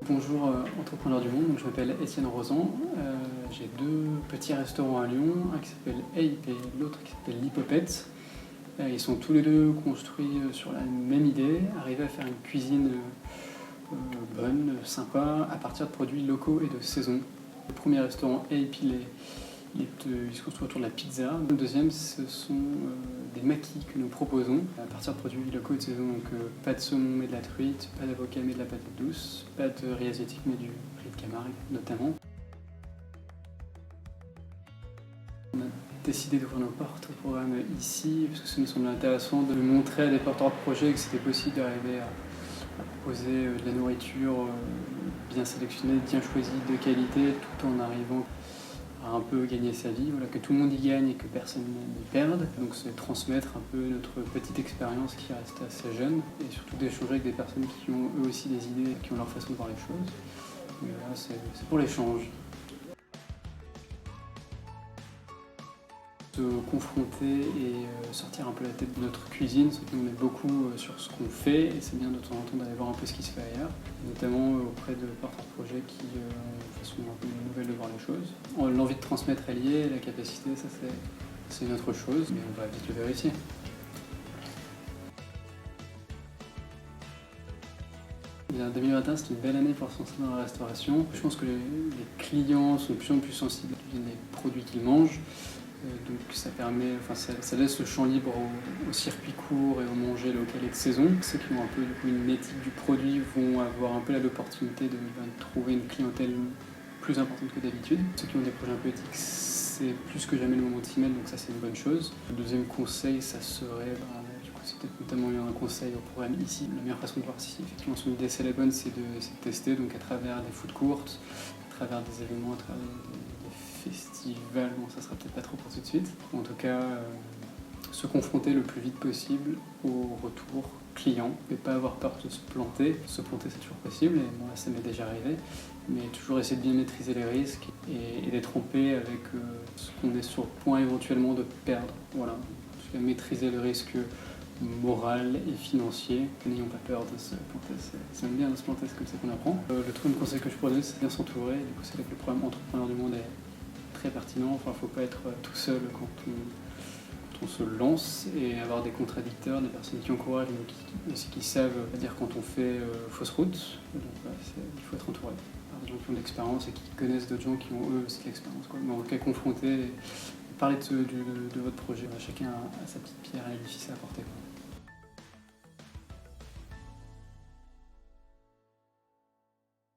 Bonjour entrepreneurs du monde, donc je m'appelle Étienne Rosan. J'ai deux petits restaurants à Lyon, un qui s'appelle Ape et l'autre qui s'appelle L'Hippopète. Ils sont tous les deux construits sur la même idée, arriver à faire une cuisine bonne, sympa, à partir de produits locaux et de saison. Le premier restaurant Ape, il se construit autour de la pizza. Le deuxième, ce sont des maquis que nous proposons à partir de produits locaux et de saison. Donc pas de saumon mais de la truite, pas d'avocat mais de la patate douce, pas de riz asiatique mais du riz de Camargue notamment. On a décidé d'ouvrir nos portes au programme ici parce que ça nous semblait intéressant de montrer à des porteurs de projets que c'était possible d'arriver à proposer de la nourriture bien sélectionnée, bien choisie, de qualité, tout en arrivant à un peu gagner sa vie, voilà, que tout le monde y gagne et que personne n'y perde. Donc c'est transmettre un peu notre petite expérience qui reste assez jeune et surtout d'échanger avec des personnes qui ont eux aussi des idées, qui ont leur façon de voir les choses. Mais voilà, c'est pour l'échange. Se confronter et sortir un peu la tête de notre cuisine, c'est qu'on est beaucoup sur ce qu'on fait et c'est bien de temps en temps d'aller voir un peu ce qui se fait ailleurs, notamment auprès de porteurs de projets qui ont une façon un peu nouvelle de voir les choses. L'envie de transmettre est liée, la capacité, ça c'est une autre chose, mais on va vite le vérifier. Bien, 2021, c'est une belle année pour se lancer dans la restauration. Je pense que les clients sont de plus en plus sensibles aux produits qu'ils mangent. Donc ça laisse le champ libre au circuit court et au manger local et de saison. Ceux qui ont un peu une éthique du produit vont avoir un peu l'opportunité de trouver une clientèle plus importante que d'habitude. Ceux qui ont des projets un peu éthiques, c'est plus que jamais le moment de s'y mettre, donc ça c'est une bonne chose. Le deuxième conseil, ça serait, c'est peut-être notamment un conseil au programme ici. La meilleure façon de voir si effectivement son idée c'est la bonne, c'est de tester, donc à travers des food courts, à travers des événements, à travers des festivals, bon ça sera peut-être pas trop pour tout de suite. En tout cas, se confronter le plus vite possible au retour client et pas avoir peur de se planter. Se planter c'est toujours possible et moi ça m'est déjà arrivé, mais toujours essayer de bien maîtriser les risques et d'être en paix avec ce qu'on est sur le point éventuellement de perdre. Voilà, en tout cas maîtriser le risque moral et financier. N'ayons pas peur de se planter, c'est même bien de se planter, c'est comme ça qu'on apprend. Le troisième conseil que je pourrais donner, c'est bien s'entourer. Du coup, c'est là que le programme Entrepreneurs du Monde est très pertinent. Enfin, faut pas être tout seul quand on se lance et avoir des contradicteurs, des personnes qui encouragent, mais qui savent dire quand on fait fausse route. Donc, il faut être entouré par des gens qui ont de l'expérience et qui connaissent d'autres gens qui ont eux aussi de l'expérience. Mais en tout cas, confronter et parler de votre projet. Chacun a sa petite pierre à l'édifice à apporter.